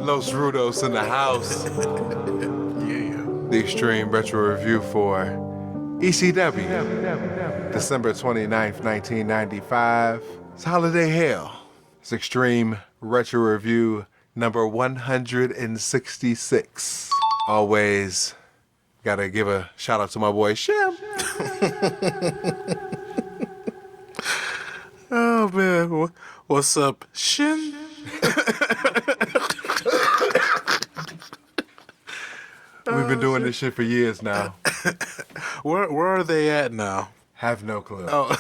Los Rudos in the house. Yeah. The Extreme Retro Review for ECW, December 29th, 1995. It's Holiday Hell. It's Extreme Retro Review number 166. Always gotta give a shout out to my boy Shim. Oh, man. What's up, Shin? We've been doing this shit for years now. Where are they at now? Have no clue. Oh.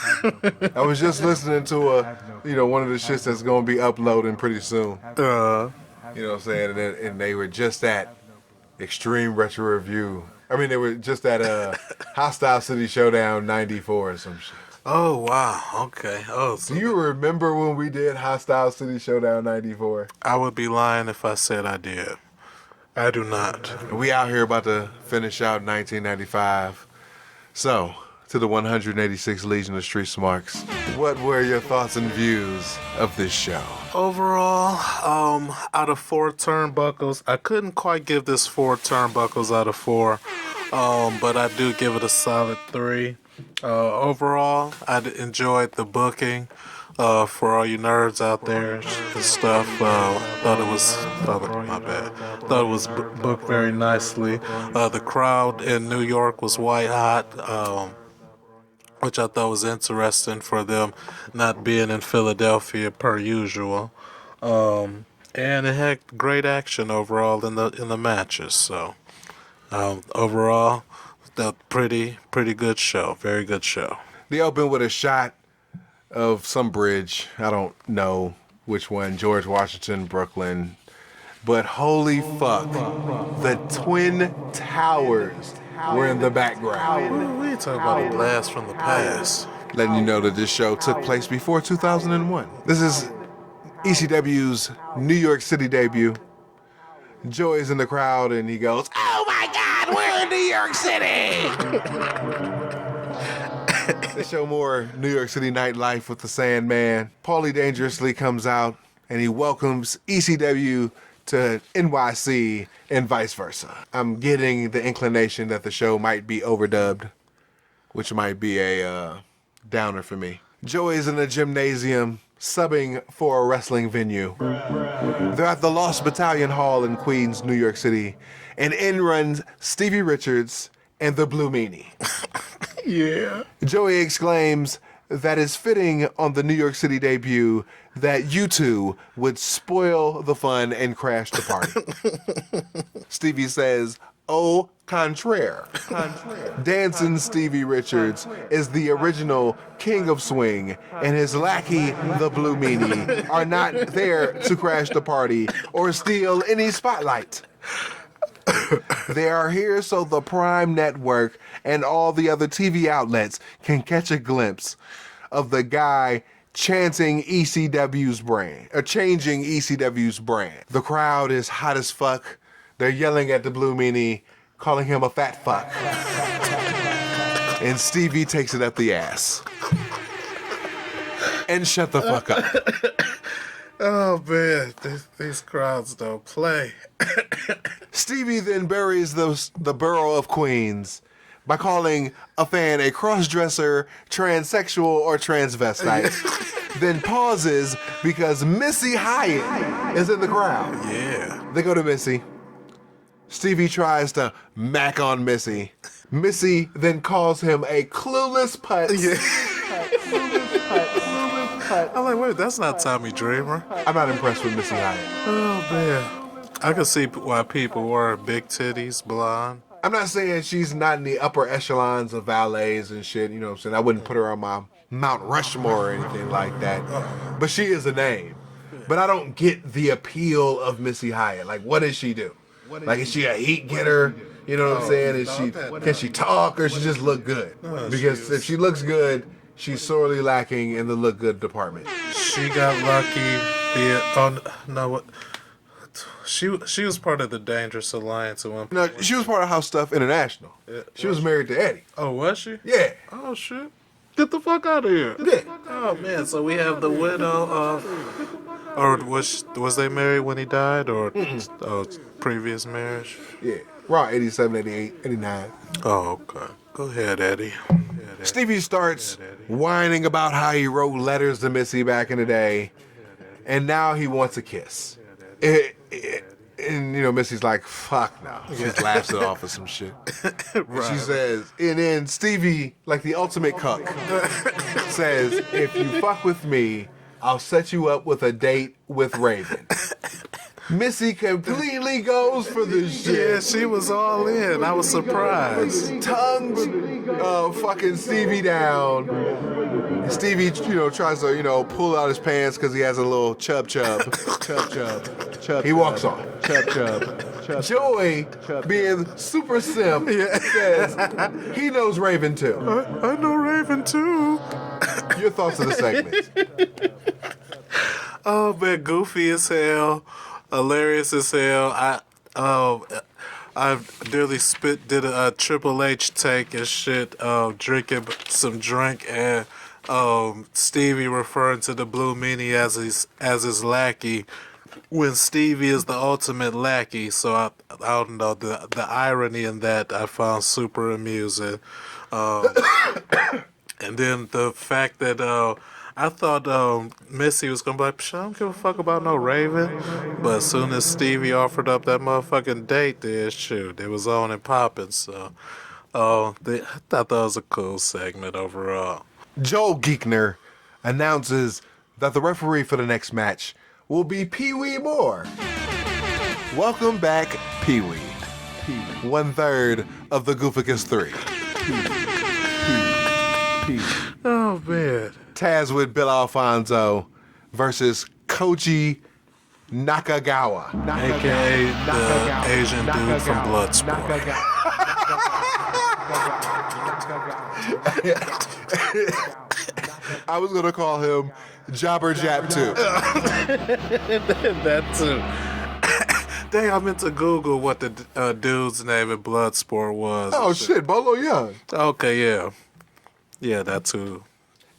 I was just listening to one of the shits that's gonna be uploading pretty soon. You know what I'm saying? And they were just at Extreme Retro Review. I mean, they were just at Hostile City Showdown 94 or some shit. Oh, wow. Okay. Oh, so Do you remember when we did Hostile City Showdown 94? I would be lying if I said I did. I do not. We out here about to finish out 1995. So, to the 186 Legion of Street Smarks, what were your thoughts and views of this show? Overall, out of 4 turnbuckles, I couldn't quite give this 4 turnbuckles out of 4, but I do give it a solid 3. Overall, I enjoyed the booking. For all you nerds out there and stuff, thought it was booked very nicely. The crowd in New York was white hot, which I thought was interesting for them not being in Philadelphia per usual. And it had great action overall in the matches. So overall, that pretty good show, very good show. They opened with a shot of some bridge. I don't know which one, George Washington, Brooklyn. But holy fuck, the Twin Towers were in the background. We talk about a blast from the past. Letting you know that this show took place before 2001. This is ECW's New York City debut. Joey's in the crowd and he goes, "Oh my God, we're in New York City!" They show more New York City nightlife with the Sandman. Paulie Dangerously comes out and he welcomes ECW to NYC and vice versa. I'm getting the inclination that the show might be overdubbed, which might be a downer for me. Joey's in a gymnasium subbing for a wrestling venue. They're at the Lost Battalion Hall in Queens, New York City, and in runs Stevie Richards and the Blue Meanie. Yeah. Joey exclaims that it's fitting on the New York City debut that you two would spoil the fun and crash the party. Stevie says, "Au contraire." Dancing Stevie Richards is the original king of swing, and his lackey, the Blue Meanie, are not there to crash the party or steal any spotlight. They are here so the Prime Network and all the other TV outlets can catch a glimpse of the guy chanting ECW's brand, or changing ECW's brand. The crowd is hot as fuck. They're yelling at the Blue Meanie, calling him a fat fuck. And Stevie takes it up the ass. And shut the fuck up. Oh, man, these crowds don't play. Stevie then buries the borough of Queens by calling a fan a cross-dresser, transsexual, or transvestite. Then pauses because Missy Hyatt is in the crowd. Yeah. They go to Missy. Stevie tries to mac on Missy, Missy then calls him a clueless putz. I'm like, wait, that's not Tommy Dreamer. I'm not impressed with Missy Hyatt. Oh, man. I can see why people wear big titties, blonde. I'm not saying she's not in the upper echelons of valets and shit, you know what I'm saying? I wouldn't put her on my Mount Rushmore or anything like that. But she is a name. But I don't get the appeal of Missy Hyatt. Like, what does she do? Like, is she a heat getter? You know what I'm saying? Can she talk or she just look good? Because if she looks good, she's sorely lacking in the look good department. She got lucky. She was part of the Dangerous Alliance at one point. No, she was part of House Stuff International. She was married to Eddie. Oh, was she? Yeah. Oh, shit. Get the fuck out of here. Yeah. Oh, man. So we have the widow of... Or was they married when he died? Or previous marriage? Yeah. Around 87, 88, 89. Oh, okay. Go ahead, Eddie. Stevie starts whining about how he wrote letters to Missy back in the day, and now he wants a kiss. And, you know, Missy's like, fuck no. She just laughs it off of some shit. Right. She says, and then Stevie, like the ultimate cuck, says, if you fuck with me, I'll set you up with a date with Raven. Missy completely goes for this shit. Yeah, she was all in. I was surprised. Tongues fucking Stevie down. Stevie, tries to, pull out his pants because he has a little chub. He walks off. Chub. Joey, being super simp, says he knows Raven too. I know Raven too. Your thoughts of the segment? Oh man, goofy as hell, hilarious as hell. I nearly did a Triple H take and shit, drinking some drink and Stevie referring to the Blue Meanie as his lackey, when Stevie is the ultimate lackey. So I don't know, the irony in that I found super amusing. And then the fact that I thought Missy was gonna be like, I don't give a fuck about no Raven. But as soon as Stevie offered up that motherfucking date, there, shoot, it was on and popping. So, I thought that was a cool segment overall. Joel Geekner announces that the referee for the next match will be Pee Wee Moore. Welcome back, Pee Wee. 1/3 of the Gooficus 3. Oh man. Taz with Bill Alfonso versus Koji Nakagawa. AKA the Asian dude from Bloodsport. I was going to call him Jobber Jap too. That too. Dang, I meant to Google what the dude's name in Bloodsport was. Oh shit, Bolo Young. Okay, yeah. Yeah, that too.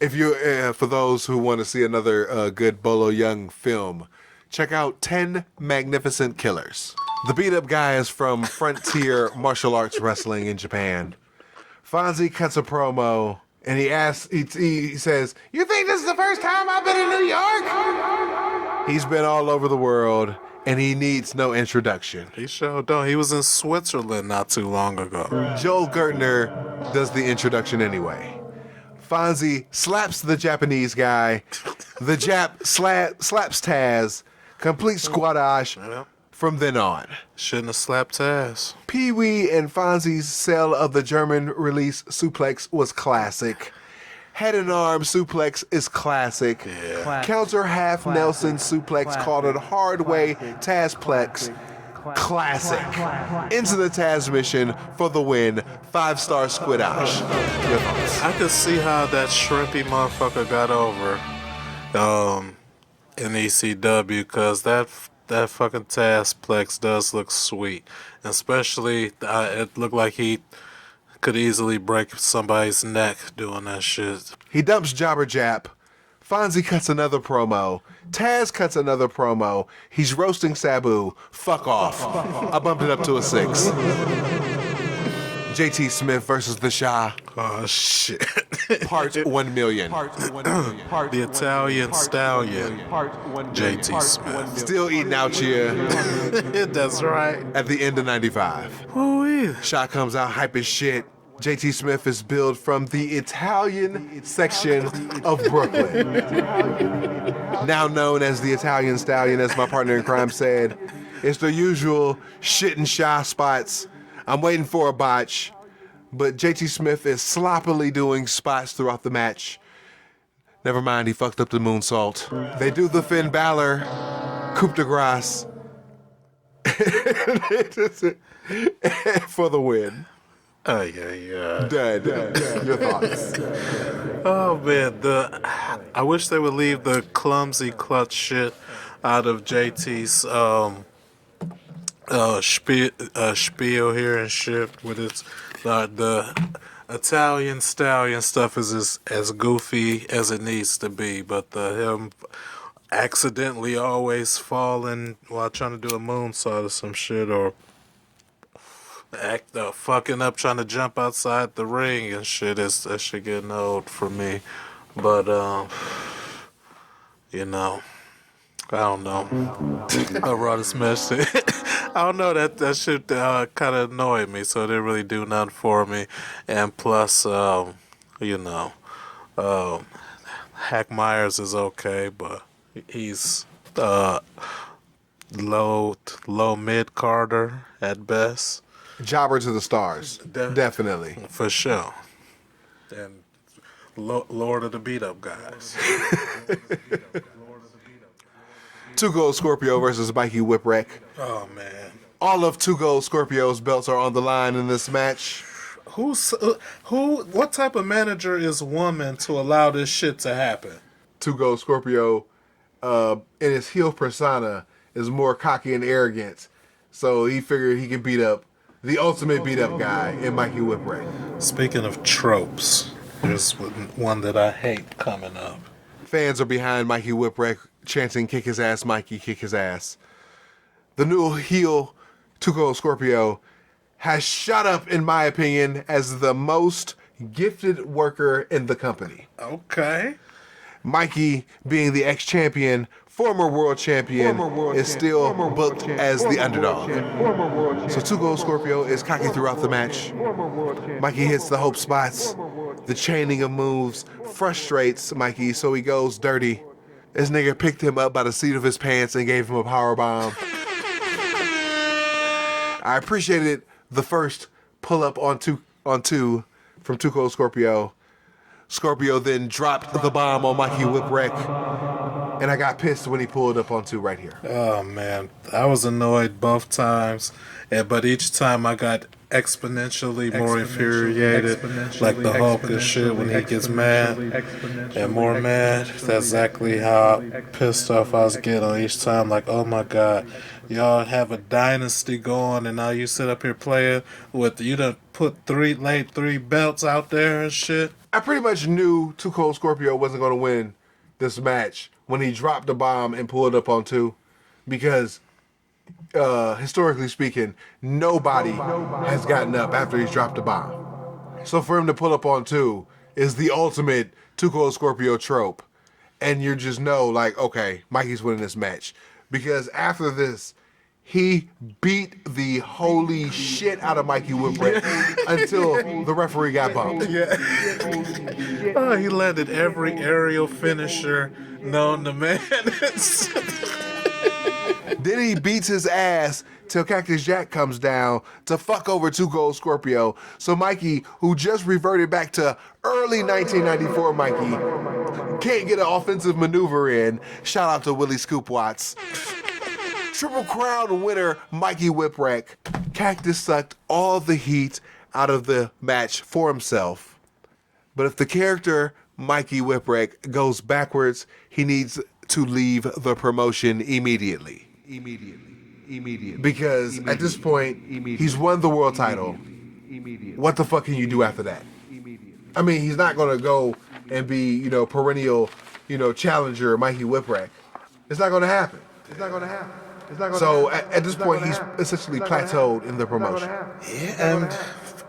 If you, for those who want to see another good Bolo Young film, check out 10 Magnificent Killers. The beat-up guy is from Frontier Martial Arts Wrestling in Japan. Fonzie cuts a promo, and he says, "You think this is the first time I've been in New York?" He's been all over the world, and he needs no introduction. He sure don't. He was in Switzerland not too long ago. Joel Gertner does the introduction anyway. Fonzie slaps the Japanese guy. The Jap slaps Taz. Complete squadash from then on. Shouldn't have slapped Taz. Pee Wee and Fonzie's sell of the German release suplex was classic. Head and arm suplex is classic. Yeah. Counter half Nelson suplex called a hard way Tazplex. Classic. Into the Taz mission for the win. 5-star squidash. I could see how that shrimpy motherfucker got over in ECW, because that fucking Tazplex does look sweet. And especially, it looked like he could easily break somebody's neck doing that shit. He dumps Jobber Jap. Fonzie cuts another promo. Taz cuts another promo. He's roasting Sabu. Fuck off. I bumped it up to a 6. JT Smith versus the Shah. Oh, shit. Part 1 million. The Italian Stallion. JT Smith. Still eating out here That's right. at the end of 95. Ooh-wee. Shah comes out hype as shit. JT Smith is billed from the Italian section of Brooklyn. Now known as the Italian Stallion, as my partner in crime said. It's the usual shit and shy spots. I'm waiting for a botch, but JT Smith is sloppily doing spots throughout the match. Never mind, he fucked up the moonsault. They do the Finn Balor coup de grace for the win. Yeah. Dead. Your thoughts? Oh man, I wish they would leave the clumsy clutch shit out of JT's spiel here and shit. With its the Italian stallion stuff is as goofy as it needs to be, but him accidentally always falling while trying to do a moonsault or some shit, or fucking up trying to jump outside the ring and shit, that shit getting old for me. But I don't know. I brought a smash it. I don't know, that shit kind of annoyed me, so it didn't really do nothing for me. And plus, Hack Myers is okay, but he's low mid Carter at best. Jobber to the stars. Definitely. For sure. And Lord of the beat up guys. 2 Gold Scorpio versus Mikey Whipwreck. Oh man. All of 2 Gold Scorpio's belts are on the line in this match. What type of manager is woman to allow this shit to happen? 2 Gold Scorpio, in his heel persona, is more cocky and arrogant. So he figured he could beat up the ultimate beat up guy in Mikey Whipwreck. Speaking of tropes, there's one that I hate coming up. Fans are behind Mikey Whipwreck, chanting, "Kick his ass, Mikey, kick his ass." The new heel 2 Gold Scorpio has shot up, in my opinion, as the most gifted worker in the company. Okay. Mikey, being the ex-champion, former world champion, is still booked as the underdog. So 2 Gold Scorpio is cocky throughout the match. Mikey hits the hope spots. The chaining of moves frustrates Mikey, so he goes dirty. This nigga picked him up by the seat of his pants and gave him a powerbomb. I appreciated the first pull-up on two from 2 Gold Scorpio. Scorpio then dropped the bomb on Mikey Whipwreck, and I got pissed when he pulled up on 2 right here. Oh man, I was annoyed both times, but each time I got exponentially more infuriated, like the Hulk and shit when he gets mad and more mad. That's exactly how pissed off I was getting each time. Like, oh my god, y'all have a dynasty going, and now you sit up here playing with, you done laid 3 belts out there and shit. I pretty much knew 2 Gold Scorpio wasn't going to win this match when he dropped the bomb and pulled up on 2, because historically speaking, nobody has gotten up after he's dropped the bomb. So for him to pull up on 2 is the ultimate 2 Gold Scorpio trope. And you just know, like, okay, Mikey's winning this match. Because after this, he beat the holy shit out of Mikey Whipwreck until the referee got bumped. Yeah. Oh, he landed every aerial finisher known to man. Then he beats his ass till Cactus Jack comes down to fuck over 2 Gold Scorpio. So Mikey, who just reverted back to early 1994 Mikey, can't get an offensive maneuver in. Shout out to Willie Scoop Watts. Triple Crown winner Mikey Whipwreck. Cactus sucked all the heat out of the match for himself. But if the character Mikey Whipwreck goes backwards, he needs to leave the promotion immediately. Because at this point, he's won the world title. What the fuck can you do after that? I mean, he's not going to go and be, perennial, challenger Mikey Whipwreck. It's not going to happen. So at this point, he's essentially plateaued in the promotion. Yeah,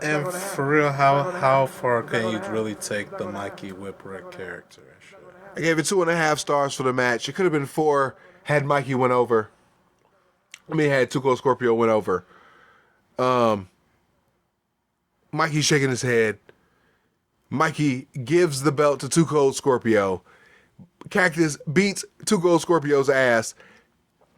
and for real, how far can you really take the Mikey Whipwreck character? I gave it 2.5 stars for the match. It could have been 4 had Mikey went over. Had 2 Gold Scorpio went over. Mikey's shaking his head. Mikey gives the belt to Too Cold Scorpio. Cactus beats Too Cold Scorpio's ass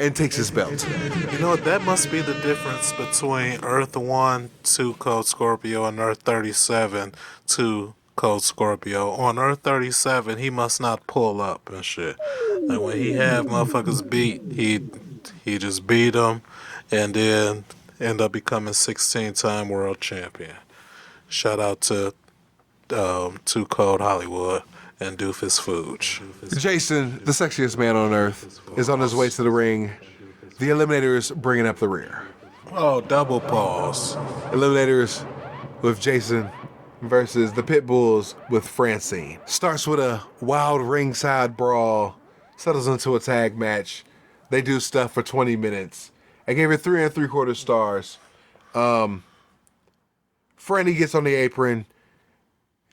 and takes his belt. You know what? That must be the difference between Earth 1, 2 Cold Scorpio, and Earth 37, 2 Cold Scorpio. On Earth 37, he must not pull up and shit. Like when he had motherfuckers beat, he just beat them and then end up becoming 16-time world champion. Shout out to Too Cold Hollywood and Doofus Fooge. Jason, the sexiest man on earth, is on his way to the ring. The Eliminators bringing up the rear. Oh, double pause. Eliminators with Jason versus the Pitbulls with Francine. Starts with a wild ringside brawl, settles into a tag match. They do stuff for 20 minutes. I gave it 3 3/4 stars. Franny gets on the apron.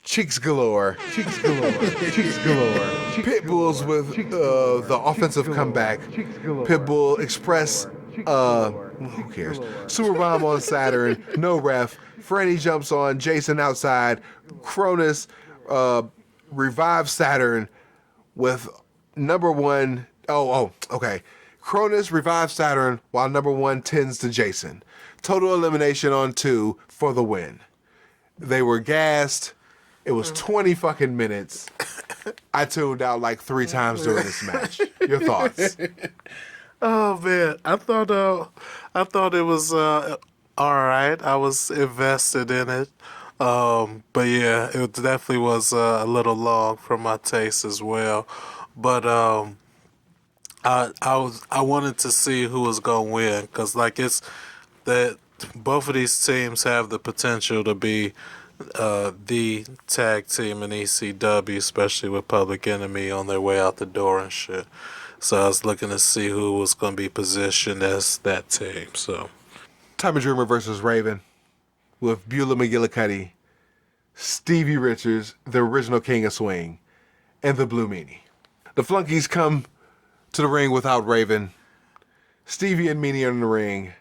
Cheeks galore. Cheeks galore. Cheeks galore. Pitbulls with the offensive comeback. Pitbull Express. Who cares? Super Bomb on Saturn. No ref. Franny jumps on Jason outside. Cronus revives Saturn with number one. Okay. Cronus revives Saturn while number one tends to Jason. Total elimination on 2 for the win. They were gassed. It was 20 fucking minutes. I tuned out like 3 times during this match. Your thoughts? Oh man, I thought it was all right. I was invested in it, but yeah, it definitely was a little long for my taste as well. But I wanted to see who was gonna win because like it's that both of these teams have the potential to be the tag team in ECW, especially with Public Enemy on their way out the door and shit. So I was looking to see who was going to be positioned as that team. So Tommy Dreamer versus Raven with Beulah McGillicuddy, Stevie Richards, the original King of Swing, and the Blue Meanie. The Flunkies come to the ring without Raven. Stevie and Meanie are in the ring.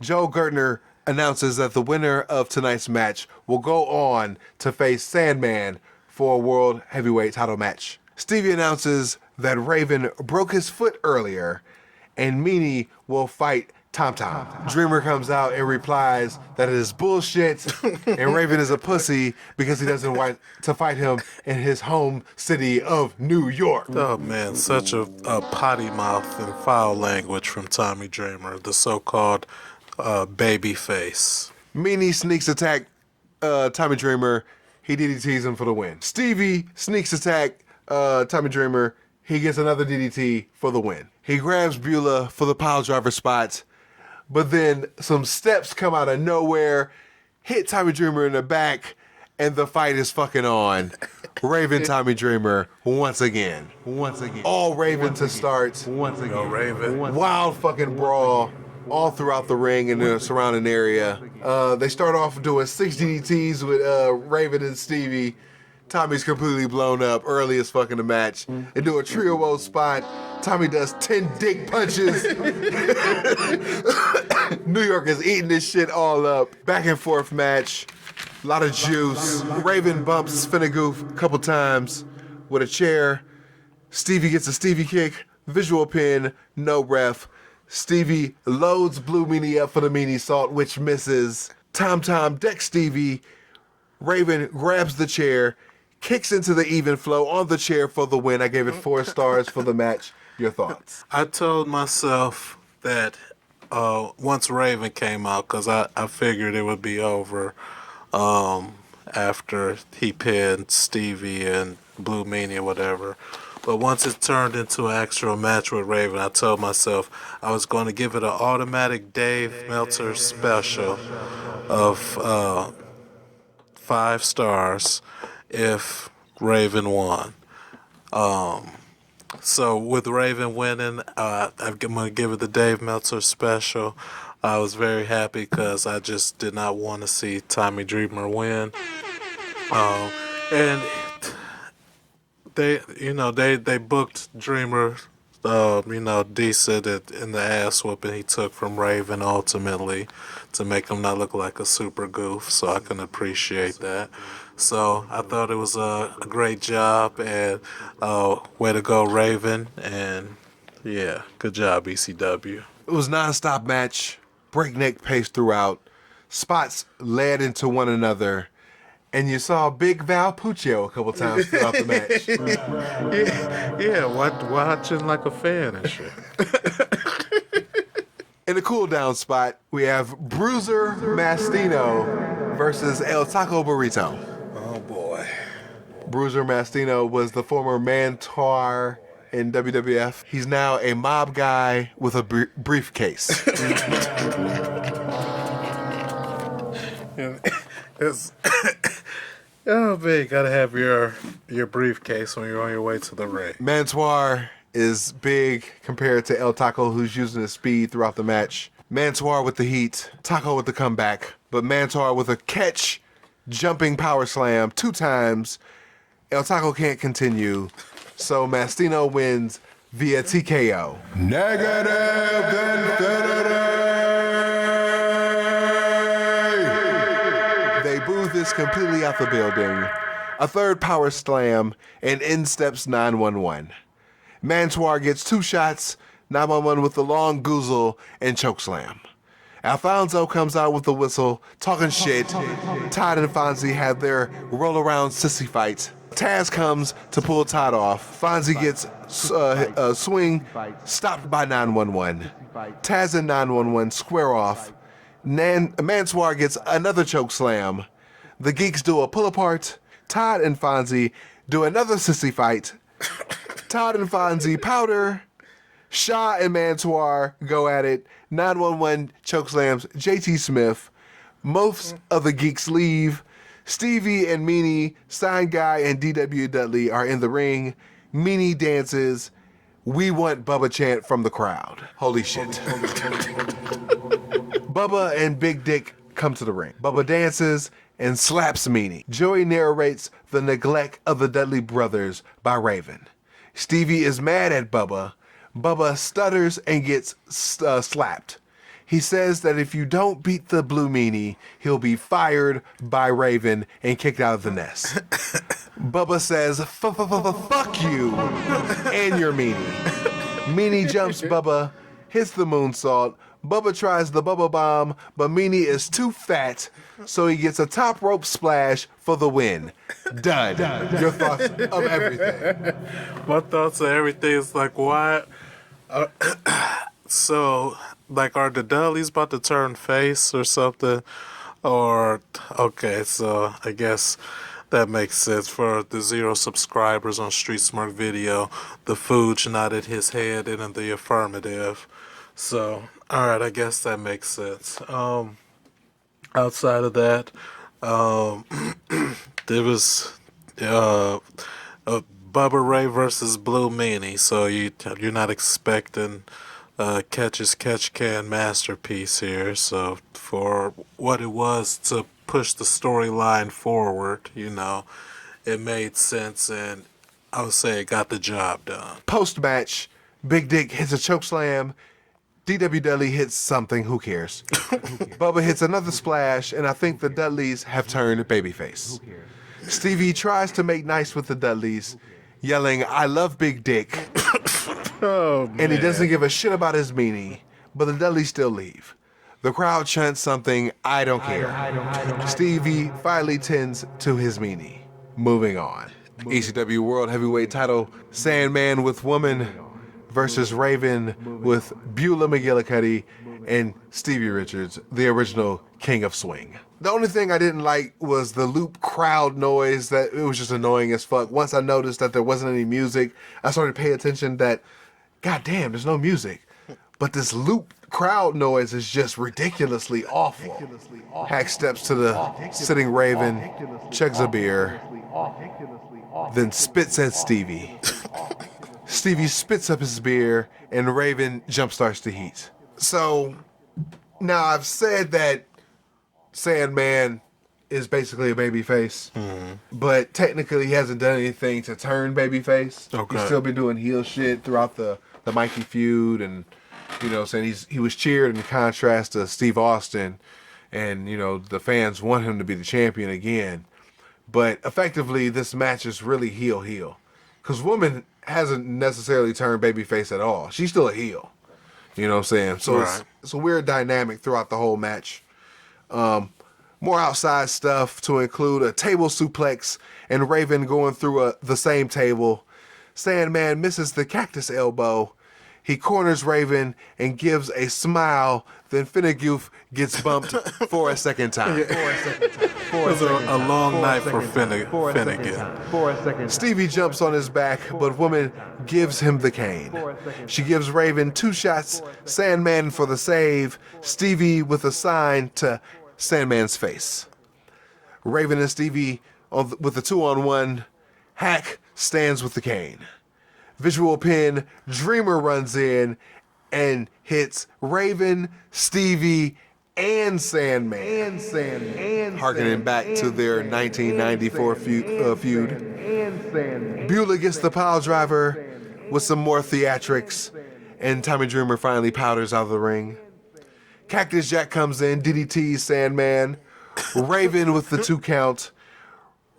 Joe Gertner announces that the winner of tonight's match will go on to face Sandman for a World Heavyweight title match. Stevie announces that Raven broke his foot earlier and Meanie will fight Tom Tom. Dreamer comes out and replies that it is bullshit and Raven is a pussy because he doesn't want to fight him in his home city of New York. oh man, such a potty mouth and foul language from Tommy Dreamer, the so-called baby face. Meanie sneaks attack Tommy Dreamer. He DDTs him for the win. Stevie sneaks attack Tommy Dreamer. He gets another DDT for the win. He grabs Beulah for the pile driver spot, but then some steps come out of nowhere, hit Tommy Dreamer in the back, and the fight is fucking on. Raven Tommy Dreamer once again. All Raven to start. Go Raven. Wild fucking brawl all throughout the ring and the surrounding area. They start off doing 6 DDTs with Raven and Stevie. Tommy's completely blown up early as fuck in the match. They do a trio woe spot. Tommy does 10 dick punches. New York is eating this shit all up. Back and forth match. A lot of juice. Raven bumps Finnegoof a couple times with a chair. Stevie gets a Stevie kick. Visual pin. No ref. Stevie loads Blue Meanie up for the Meanie Salt, which misses. Tom Tom decks Stevie. Raven grabs the chair, kicks into the even flow on the chair for the win. I gave it 4 stars for the match. Your thoughts? I told myself that once Raven came out, because I figured it would be over after he pinned Stevie and Blue Meanie or whatever. But once it turned into an actual match with Raven, I told myself I was going to give it an automatic Dave Meltzer special of 5 stars if Raven won. So with Raven winning, I'm going to give it the Dave Meltzer special. I was very happy because I just did not want to see Tommy Dreamer win. And they booked Dreamer decent in the ass whooping he took from Raven ultimately to make him not look like a super goof. So I can appreciate that. So I thought it was a great job and way to go, Raven. And yeah, good job, ECW. It was non-stop match, breakneck pace throughout. Spots led into one another, and you saw Big Val Puccio a couple times throughout the match. Yeah, watching like a fan and shit. In the cool down spot, we have Bruiser Mastino versus El Taco Burrito. Oh boy. Bruiser Mastino was the former Mantar in WWF. He's now a mob guy with a briefcase. It's oh man, you gotta have your briefcase when you're on your way to the ring. Mansoir is big compared to El Taco, who's using his speed throughout the match. Mansoir with the heat, Taco with the comeback, but Mansoir with a catch, jumping power slam 2 times. El Taco can't continue, so Mastino wins via TKO. Negative infinity! They boo this completely out the building. A third power slam, and in steps 911. Mansoir gets 2 shots, 911 with the long goozle and chokeslam. Alfonso comes out with the whistle, talking shit. Todd and Fonzie have their roll around sissy fight. Taz comes to pull Todd off. Fonzie gets a swing stopped by 911. Taz and 911 square off. Mansoir gets another chokeslam. The Geeks do a pull apart. Todd and Fonzie do another sissy fight. Todd and Fonzie powder. Shaw and Mansoir go at it. 911 chokeslams JT Smith. Most of the Geeks leave. Stevie and Meanie, Sign Guy, and DW Dudley are in the ring. Meanie dances. We want Bubba chant from the crowd. Holy shit. Bubba and Big Dick come to the ring. Bubba dances and slaps Meanie. Joey narrates the neglect of the Dudley brothers by Raven. Stevie is mad at Bubba. Bubba stutters and gets slapped. He says that if you don't beat the Blue Meanie, he'll be fired by Raven and kicked out of the nest. Bubba says, fuck you and your Meanie. Meanie jumps Bubba, hits the moonsault. Bubba tries the Bubba Bomb, but Meanie is too fat, so he gets a top rope splash for the win. Done. Your thoughts of everything? My thoughts of everything is like, why? So, like, are the Dudleys about to turn face or something? Or, okay, so I guess that makes sense. For the 0 subscribers on Street Smart video, the Hwould nodded his head in the affirmative. So, alright, I guess that makes sense. Outside of that, there was Bubba Ray versus Blue Meanie, so you're not expecting Catch's Catch Can masterpiece here. So for what it was to push the storyline forward, it made sense, and I would say it got the job done. Post-match, Big Dick hits a chokeslam. DW Dudley hits something, who cares? Bubba hits another splash, and I think the Dudleys have turned babyface. Stevie tries to make nice with the Dudleys, yelling, I love Big Dick. Oh, man. And he doesn't give a shit about his meanie, but the Dudleys still leave. The crowd chants something, I don't care. Stevie finally tends to his meanie. Moving on. ECW World Heavyweight title, Sandman with Woman versus Raven with Beulah McGillicuddy and Stevie Richards, the original King of Swing. The only thing I didn't like was the loop crowd noise. That it was just annoying as fuck. Once I noticed that there wasn't any music, I started to pay attention that, god damn, there's no music. But this loop crowd noise is just ridiculously awful. Hack steps to the sitting Raven, chugs a beer, then spits at Stevie. Stevie spits up his beer, and Raven jumpstarts the heat. So, now I've said that Sandman is basically a babyface, but technically he hasn't done anything to turn babyface. Okay. He's still been doing heel shit throughout the the Mikey feud, and saying he was cheered in contrast to Steve Austin, and the fans want him to be the champion again. But effectively, this match is really heel, because Woman hasn't necessarily turned babyface at all. She's still a heel. You know what I'm saying? So it's a weird dynamic throughout the whole match. More outside stuff to include a table suplex and Raven going through the same table. Sandman misses the Cactus elbow. He corners Raven and gives a smile. Then Finnegan gets bumped for a second time. It was a long night for Finnegan. Stevie jumps on his back, but Woman gives him the cane. She gives Raven 2 shots, Sandman for the save, Stevie with a sign to Sandman's face. Raven and Stevie with the 2-on-1. Hack stands with the cane. Visual pin, Dreamer runs in and hits Raven, Stevie, and Sandman. Harkening back to their 1994 feud. Beulah gets the pile driver with some more theatrics, and Tommy Dreamer finally powders out of the ring. Cactus Jack comes in, DDTs Sandman. Raven with the 2 count.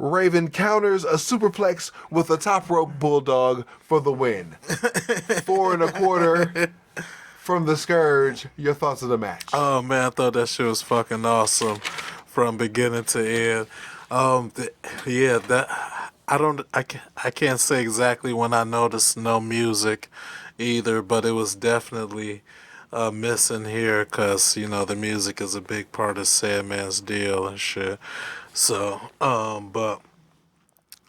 Raven counters a superplex with a top rope bulldog for the win. 4 1/4 from the Scourge. Your thoughts of the match? Oh man, I thought that shit was fucking awesome from beginning to end. I can't say exactly when I noticed no music either, but it was definitely missing here because the music is a big part of Sandman's deal and shit. So, but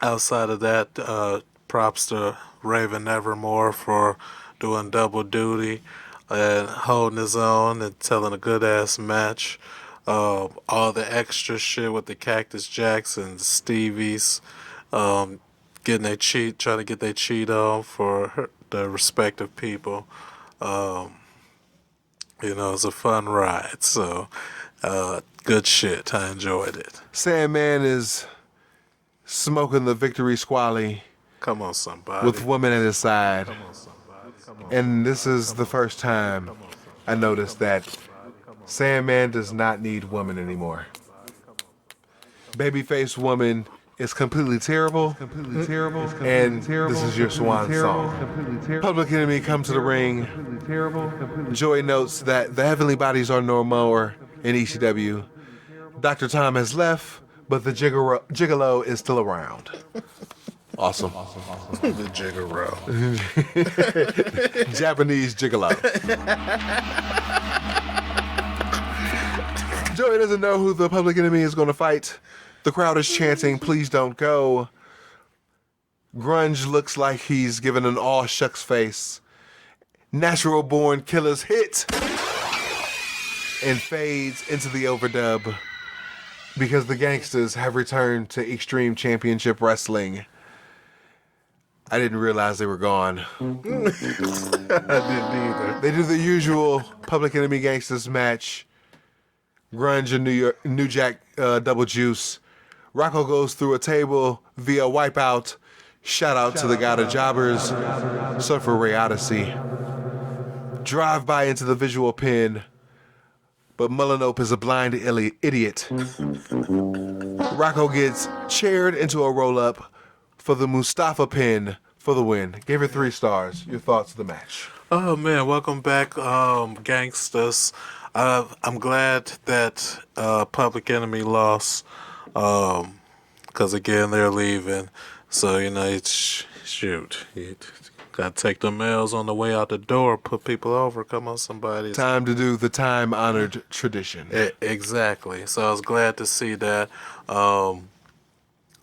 outside of that, props to Raven Nevermore for doing double duty and holding his own and telling a good ass match. All the extra shit with the Cactus Jacks and Stevies, trying to get their cheat on for the respective people. It's a fun ride. So, good shit. I enjoyed it. Sandman is smoking the victory squally. Come on, somebody. With Woman at his side. Come on, somebody. And this is the first time I noticed that Sandman does not need Woman anymore. Babyface Woman is completely terrible. And this is your swan song. Public Enemy comes to the ring. Joey notes that the heavenly bodies are no more in ECW. Dr. Tom has left, but the Gigolo is still around. Awesome. The Gigolo. Japanese Gigolo. Joey doesn't know who the Public Enemy is going to fight. The crowd is chanting, "Please don't go." Grunge looks like he's given an all shucks face. Natural Born Killers hit and fades into the overdub because the Gangsters have returned to Extreme Championship Wrestling. I didn't realize they were gone. I didn't either. They do the usual Public Enemy Gangsters match. Grunge and New Jack Double Juice. Rocco goes through a table via wipeout. Shout out to the god of jobbers, Surfer Ray Odyssey. Drive by into the visual pin, but Mullinope is a blind idiot. Rocco gets chaired into a roll-up for the Mustafa pin for the win. Gave it 3 stars. Your thoughts of the match? Oh man, welcome back, Gangsters. I'm glad that Public Enemy lost, because again they're leaving. So shoot, you gotta take the mails on the way out the door. Put people over. Come on, somebody. Time to do the time-honored tradition. Exactly. So I was glad to see that.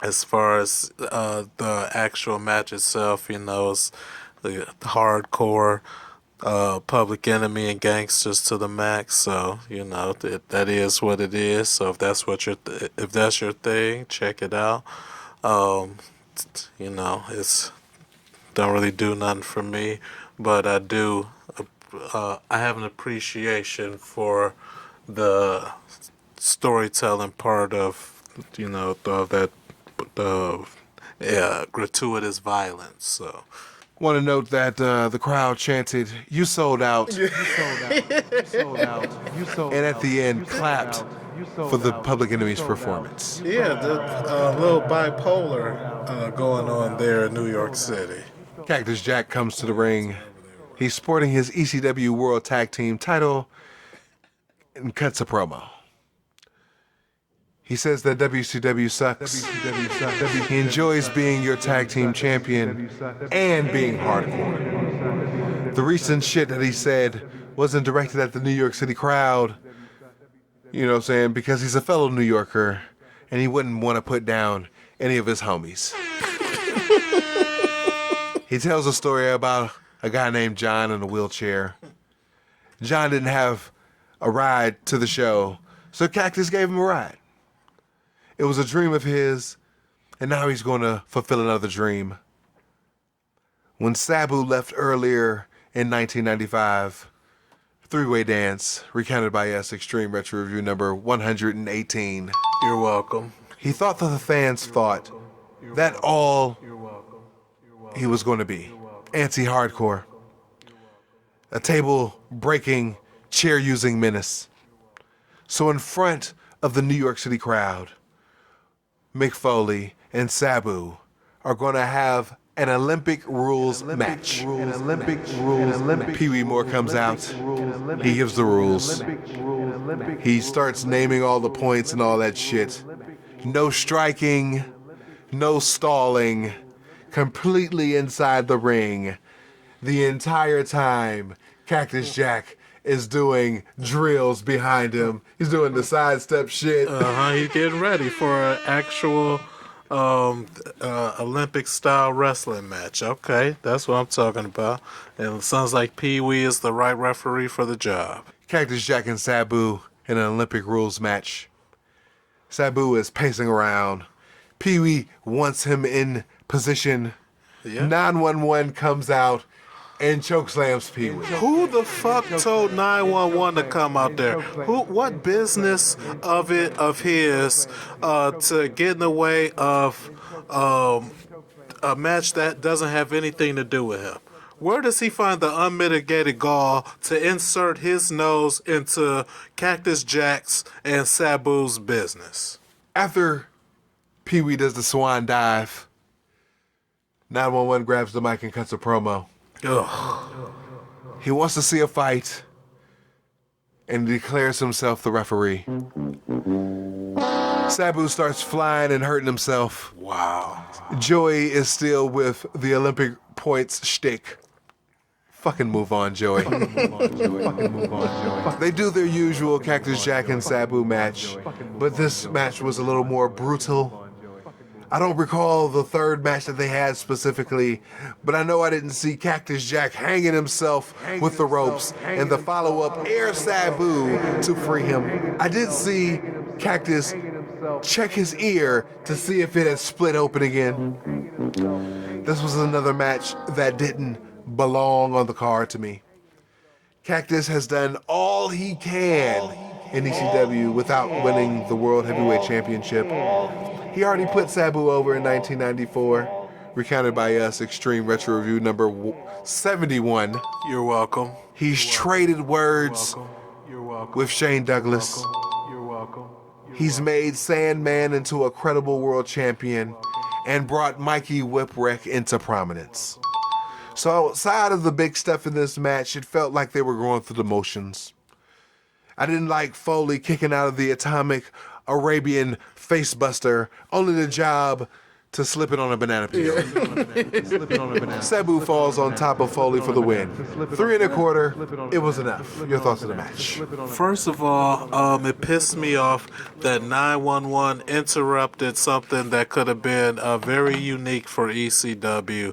As far as the actual match itself, it's the hardcore Public Enemy and Gangsters to the max. So that is what it is. So if that's if that's your thing, check it out. It's don't really do nothing for me, but I do. I have an appreciation for the storytelling part of gratuitous violence. So Want to note that the crowd chanted, "You sold out." You sold out. You sold out. You sold out. And at the end, clapped for the Public Enemy's performance. Yeah, the little bipolar going on there in New York City. Cactus Jack comes to the ring. He's sporting his ECW World Tag Team title and cuts a promo. He says that WCW sucks. He enjoys being your tag team champion and being hardcore. The recent shit that he said wasn't directed at the New York City crowd, you know what I'm saying, because he's a fellow New Yorker and he wouldn't want to put down any of his homies. He tells a story about a guy named John in a wheelchair. John didn't have a ride to the show, so Cactus gave him a ride. It was a dream of his, and now he's going to fulfill another dream. When Sabu left earlier in 1995, three-way dance, recounted by us, Extreme Retro Review number 118. You're welcome. He thought that the fans thought that all he was going to be. Anti-hardcore. A table-breaking, chair-using menace. So in front of the New York City crowd, Mick Foley and Sabu are going to have an Olympic rules match. Pee Wee Moore comes out. He gives the rules. He starts naming all the points and all that shit. No striking, no stalling, completely inside the ring. The entire time, Cactus Jack is doing drills behind him. He's doing the sidestep shit. He's getting ready for an actual Olympic-style wrestling match. Okay, that's what I'm talking about. And it sounds like Pee Wee is the right referee for the job. Cactus Jack and Sabu in an Olympic rules match. Sabu is pacing around. Pee Wee wants him in position. Yeah. 911 comes out and chokeslams Pee Wee. Who the fuck told 911 to come out there? What business of his to get in the way of a match that doesn't have anything to do with him? Where does he find the unmitigated gall to insert his nose into Cactus Jack's and Sabu's business? After Pee Wee does the swan dive, 911 grabs the mic and cuts a promo. Ugh. He wants to see a fight and declares himself the referee. Sabu starts flying and hurting himself. Wow. Joey is still with the Olympic points shtick. Fucking move on, Joey. They do their usual Cactus Jack and Sabu match, but this match was a little more brutal. I don't recall the third match that they had specifically, but I know I didn't see Cactus Jack hanging himself with the ropes and the follow-up air Sabu to free him. I did see Cactus check his ear to see if it had split open again. This was another match that didn't belong on the card to me. Cactus has done all he can in ECW without winning the World Heavyweight Championship. He already put Sabu over in 1994, recounted by us, Extreme Retro Review number 71. You're welcome. He's traded words with Shane Douglas. He's made Sandman into a credible world champion and brought Mikey Whipwreck into prominence. So outside of the big stuff in this match, it felt like they were going through the motions. I didn't like Foley kicking out of the Atomic Arabian Facebuster, only the job to slip it on a banana peel. Sabu falls on top of Foley for the win. 3 1/4, it was enough. Your thoughts on the match? First of all, it pissed me off that 911 interrupted something that could have been very unique for ECW.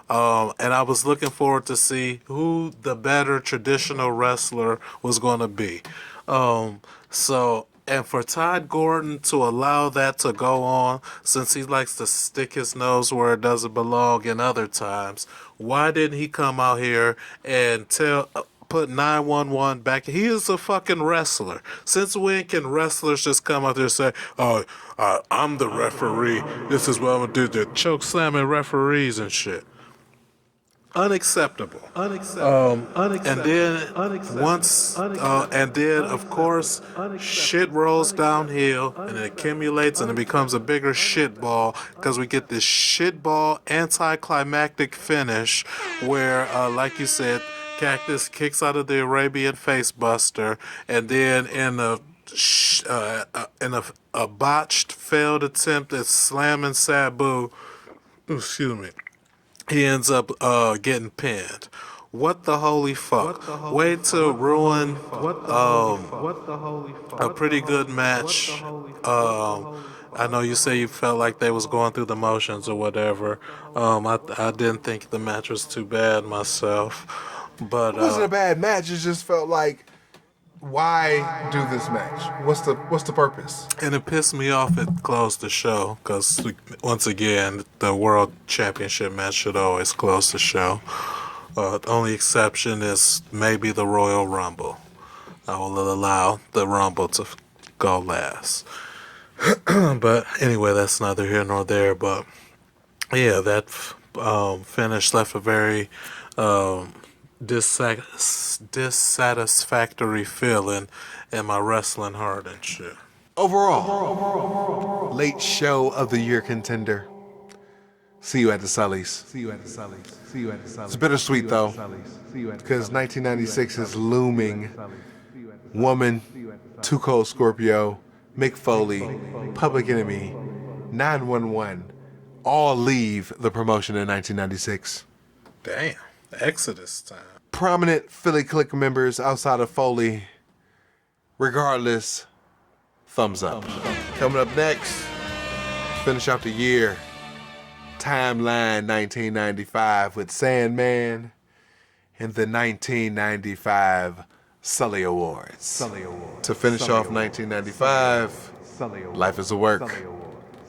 And I was looking forward to see who the better traditional wrestler was going to be. And for Todd Gordon to allow that to go on, since he likes to stick his nose where it doesn't belong in other times, why didn't he come out here and put 911 back? He is a fucking wrestler. Since when can wrestlers just come out there and say, "Oh, I'm the referee. This is what I'm gonna do." They're choke slamming referees and shit. Unacceptable. And then once, and then of course, shit rolls downhill and it accumulates and it becomes a bigger shit ball because we get this shit ball anticlimactic finish where, like you said, Cactus kicks out of the Arabian facebuster, and then in a botched failed attempt at slamming Sabu, excuse me, he ends up getting pinned. What the holy fuck? Way to ruin a pretty good match. I know you say you felt like they was going through the motions or whatever. I didn't think the match was too bad myself, but It wasn't a bad match. It just felt like, why do this match? What's the purpose? and it pissed me off. It closed the show because once again, the World Championship match should always close the show. The only exception is maybe the Royal Rumble. I will allow the Rumble to go last. But anyway, that's neither here nor there. But yeah, that finish left a very dissatisfactory feeling in my wrestling heart and shit. Overall, late show of the year contender. See you at the Sullies. It's bittersweet though, because 1996 is looming. Woman, Too Cold Scorpio, Mick Foley, Public Enemy, 911, all leave the promotion in 1996. Damn, Exodus time. Prominent Philly Click members outside of Foley, regardless, thumbs up. Coming up next, finish out the year. Timeline 1995 with Sandman and the 1995 Sully Awards. To finish off 1995, Life is a Work.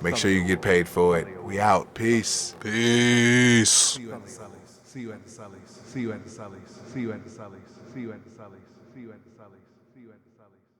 Make sure you get paid for it. We out. Peace. Peace. See you at the Sullys. See you at the Sullys. See you at the Sullys. See you at the Sullys. See you at the Sullys. See you at the Sullys. See you at the Sullys.